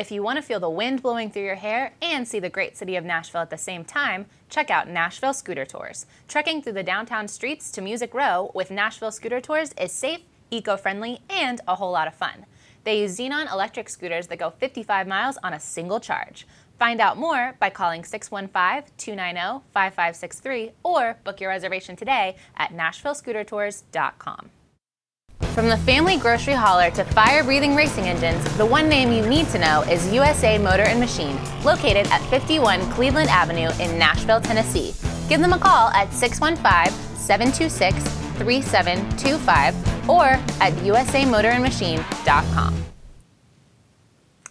If you want to feel the wind blowing through your hair and see the great city of Nashville at the same time, check out Nashville Scooter Tours. Trekking through the downtown streets to Music Row with Nashville Scooter Tours is safe, eco-friendly, and a whole lot of fun. They use Xenon electric scooters that go 55 miles on a single charge. Find out more by calling 615-290-5563 or book your reservation today at NashvilleScooterTours.com. From the family grocery hauler to fire-breathing racing engines, the one name you need to know is USA Motor and Machine, located at 51 Cleveland Avenue in Nashville, Tennessee. Give them a call at 615-726-3725 or at usamotorandmachine.com.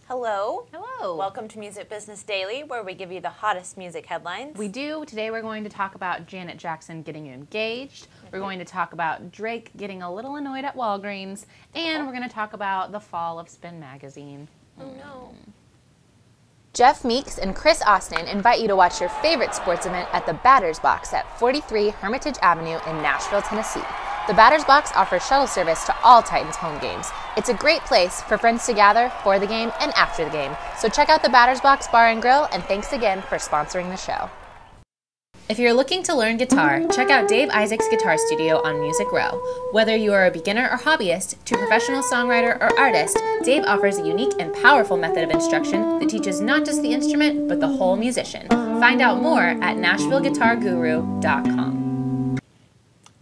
Hello. Hello. Welcome to Music Business Daily, where we give you the hottest music headlines. We do. Today we're going to talk about Janet Jackson getting engaged. We're going to talk about Drake getting a little annoyed at Walgreens. And we're going to talk about the fall of Spin Magazine. Oh no. Jeff Meeks and Chris Austin invite you to watch your favorite sports event at the Batter's Box at 43 Hermitage Avenue in Nashville, Tennessee. The Batter's Box offers shuttle service to all Titans home games. It's a great place for friends to gather for the game and after the game. So check out the Batter's Box Bar and Grill, and thanks again for sponsoring the show. If you're looking to learn guitar, check out Dave Isaac's Guitar Studio on Music Row. Whether you are a beginner or hobbyist, to professional songwriter or artist, Dave offers a unique and powerful method of instruction that teaches not just the instrument, but the whole musician. Find out more at NashvilleGuitarGuru.com.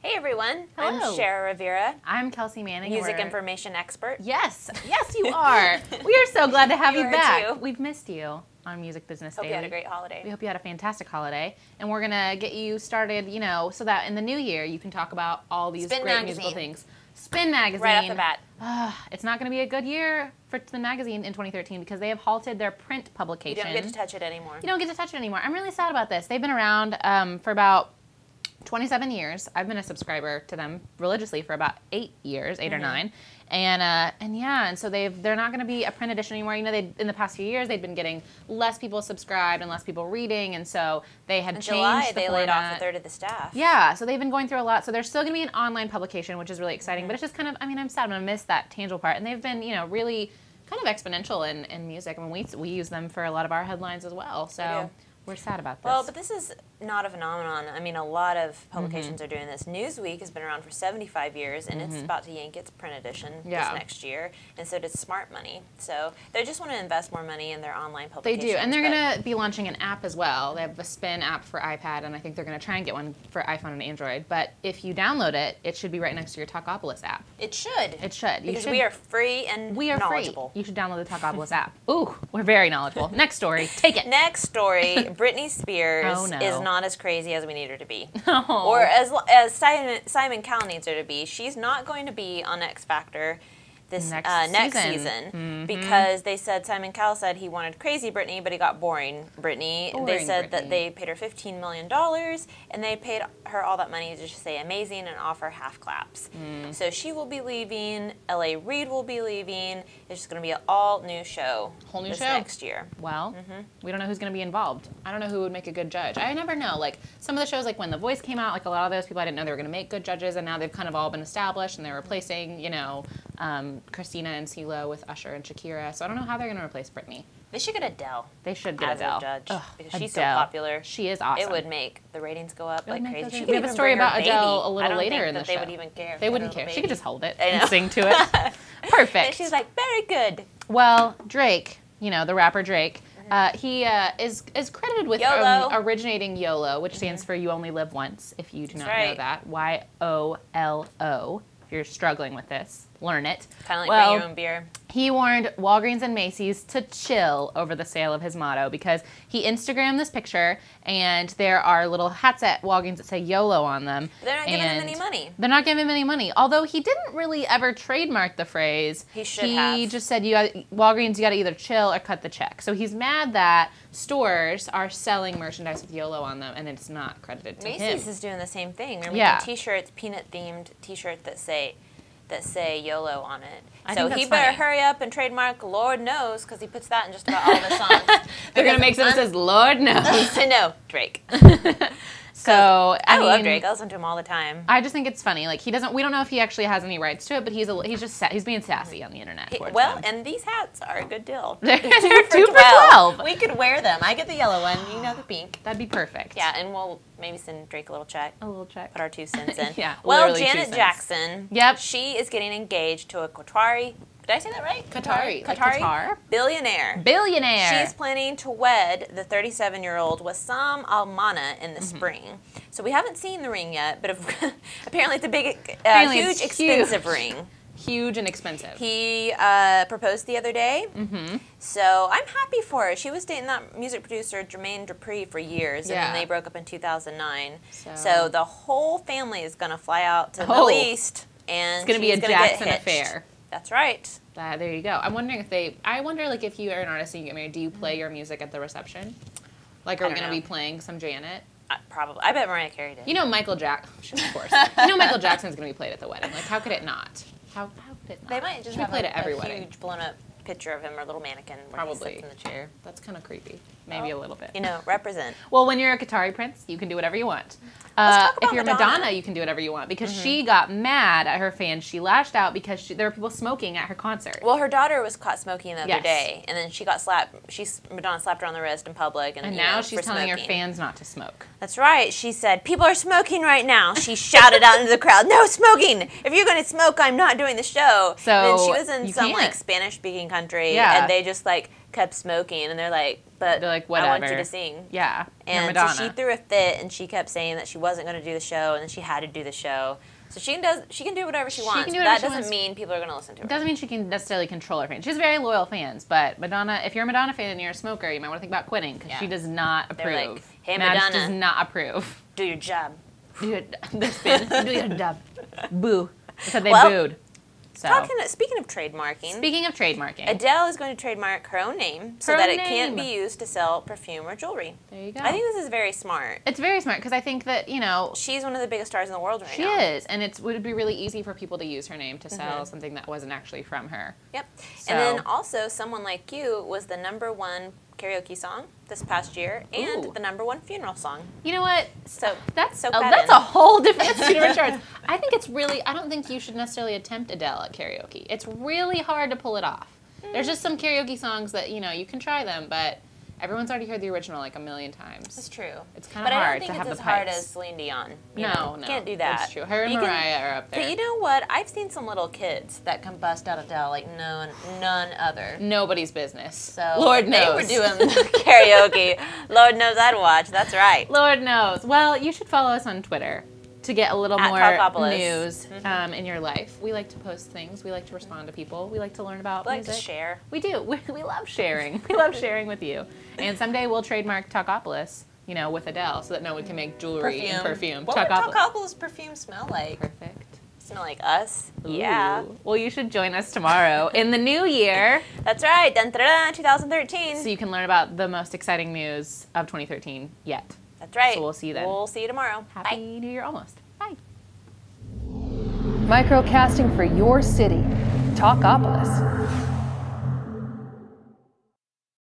Hey everyone, Hello. I'm Shara Rivera, I'm Kelsey Manning. music information expert. Yes, yes you are. We are so glad to have you You are back. too. We've missed you on Music Business Hope Daily. you had a great holiday. We hope you had a fantastic holiday, and we're gonna get you started, you know, so that in the new year you can talk about all these Spin great Magazine. musical things. Spin Magazine. Right off the bat. It's not gonna be a good year for Spin Magazine in 2013 because they have halted their print You publication. don't get to touch it anymore. You don't get to touch it anymore. I'm really sad about this. They've been around for about 27 years. I've been a subscriber to them religiously for about 8 years, 8 or 9, and so they're not going to be a print edition anymore. You know, in the past few years they've been getting less people subscribed and less people reading, and so they had In changed July, the they format. laid off a third of the staff. Yeah, so they've been going through a lot. So there's still going to be an online publication, which is really exciting, but it's just kind of, I mean, I'm sad. I'm going to miss that tangible part, and they've been, you know, really kind of exponential in music. I mean, we use them for a lot of our headlines as well. So we're sad about this. Well, but this is not a phenomenon. I mean, a lot of publications are doing this. Newsweek has been around for 75 years, and it's about to yank its print edition this next year, and so does Smart Money. So they just want to invest more money in their online They publications. do, and they're going to be launching an app as well. They have a Spin app for iPad, and I think they're going to try and get one for iPhone and Android. But if you download it, it should be right next to your Talkapolis app. It should. It should. Because we are free and knowledgeable. Free. You should download the Talkapolis app. Ooh, we're very knowledgeable. Next story. Take it. Next story, Britney Spears Oh, no. is not as crazy as we need her to be. Oh. Or as Simon Cowell needs her to be. She's not going to be on X Factor this next season because they said Simon Cowell said he wanted crazy Britney, but he got boring Britney. They said that they paid her $15 million, and they paid her all that money to just say amazing and offer half claps. So she will be leaving. L.A. Reid will be leaving. It's just going to be an all new show. Whole new this show next year. Well, we don't know who's going to be involved. I don't know who would make a good judge. I never know. Like some of the shows, like when The Voice came out, like a lot of those people I didn't know they were going to make good judges, and now they've kind of all been established, and they're replacing, you know, Christina and CeeLo with Usher and Shakira. So I don't know how they're going to replace Britney. They should get Adele. They should get as Adele. a judge because she's so Adele. popular. She is awesome. It would make the ratings go up like crazy. She We could have a even story bring her about Adele baby. a little later in the show. They would even care. They wouldn't care. She could just hold it I know. and sing to it. Perfect. And she's like, very good. Well, Drake, you know, the rapper Drake, he is credited with originating YOLO, which stands for You Only Live Once, if you do not know that. YOLO. If you're struggling with this, learn it. Kind of like bring your own beer. He warned Walgreens and Macy's to chill over the sale of his motto because he Instagrammed this picture, and there are little hats at Walgreens that say YOLO on them. They're not giving him any money. They're not giving him any money, although he didn't really ever trademark the phrase. He should have. He just said, Walgreens, you got to either chill or cut the check. So he's mad that stores are selling merchandise with YOLO on them, and it's not credited to him. Macy's is doing the same thing. They're making T-shirts, peanut-themed T-shirts that say YOLO on it. So he better hurry up and trademark Lord Knows, because he puts that in just about all of his songs. They're going to make something that says Lord Knows. No, Drake. So I love Drake. I listen to him all the time. I just think it's funny. Like we don't know if he actually has any rights to it, but he's being sassy on the internet. And these hats are a good deal. They're 2 for $12. We could wear them. I get the yellow one. You know the pink. That'd be perfect. Yeah, and we'll maybe send Drake a little check. Put our 2 cents in. Yeah. Well, Janet Jackson. Yep. She is getting engaged to a Qatari. Did I say that right? Qatari. Qatar? Billionaire. She's planning to wed the 37-year-old Wissam Al-Mana in the spring. So we haven't seen the ring yet, but apparently it's a big, huge, expensive ring. Huge and expensive. He proposed the other day. So I'm happy for her. She was dating that music producer Jermaine Dupri for years, and then they broke up in 2009. So the whole family is going to fly out to the Middle East, and it's going to be a Jackson affair. That's right. There you go. I'm wondering if you are an artist and you get married, do you play your music at the reception? Like, are we going to be playing some Janet? Probably. I bet Mariah Carey did. You know Michael Jackson, of course. You know Michael Jackson's going to be played at the wedding. Like, how could it not? How could it not? They might just have played at every wedding. Huge blown up picture of him or a little mannequin where he sits in the chair. That's kind of creepy. Maybe a little bit. You know, represent. Well, when you're a Qatari prince, you can do whatever you want. If you're Madonna, you can do whatever you want because she got mad at her fans. She lashed out because there were people smoking at her concert. Well, her daughter was caught smoking the other day, and then she got slapped. Madonna slapped her on the wrist in public, and now she's telling her fans not to smoke. That's right. She said, "People are smoking right now." She shouted out into the crowd, "No smoking! If you're going to smoke, I'm not doing the show." So and then she was in some like Spanish-speaking country, and they just like kept smoking, and they're like, whatever. I want you to sing. Yeah. And so she threw a fit, and she kept saying that she wasn't going to do the show, and then she had to do the show. So she can do whatever she wants. That doesn't mean people are going to listen to her. It doesn't mean she can necessarily control her fans. She has very loyal fans, but Madonna, if you're a Madonna fan and you're a smoker, you might want to think about quitting because she does not approve. They're like, hey, Madge Madonna, does not approve. Do your job. Do your job. Boo. They said they booed. So. Speaking of trademarking. Adele is going to trademark her own name so that it can't be used to sell perfume or jewelry. There you go. I think this is very smart. It's very smart because I think that, she's one of the biggest stars in the world right now. She is, and it would be really easy for people to use her name to sell something that wasn't actually from her. Yep. So. And then also, Someone Like You was the #1 karaoke song this past year and the #1 funeral song. You know what? That's a whole different charts. I think I don't think you should necessarily attempt Adele at karaoke. It's really hard to pull it off. There's just some karaoke songs that, you can try them, but everyone's already heard the original like a million times. That's true. It's kind of hard to have the pipes. But I don't think it's as hard as Celine Dion. No. Can't do that. That's true. Her and Mariah are up there. But you know what? I've seen some little kids that can bust out Adele like none other. Nobody's business. So Lord knows. They were doing karaoke. Lord knows I'd watch. That's right. Lord knows. Well, you should follow us on Twitter to get a little more news in your life. We like to post things. We like to respond to people. We like to learn about music. We like to share. We do. We love sharing. We love sharing with you. And someday we'll trademark Talkapolis, with Adele, so that no one can make jewelry and perfume. What would Talkapolis perfume smell like? Perfect. Smell like us? Ooh. Yeah. Well, you should join us tomorrow in the new year. That's right. Dun, dun, dun, 2013. So you can learn about the most exciting news of 2013 yet. That's right. So we'll see you then. We'll see you tomorrow. Happy New Year almost. Bye. Microcasting for your city. Talkapolis.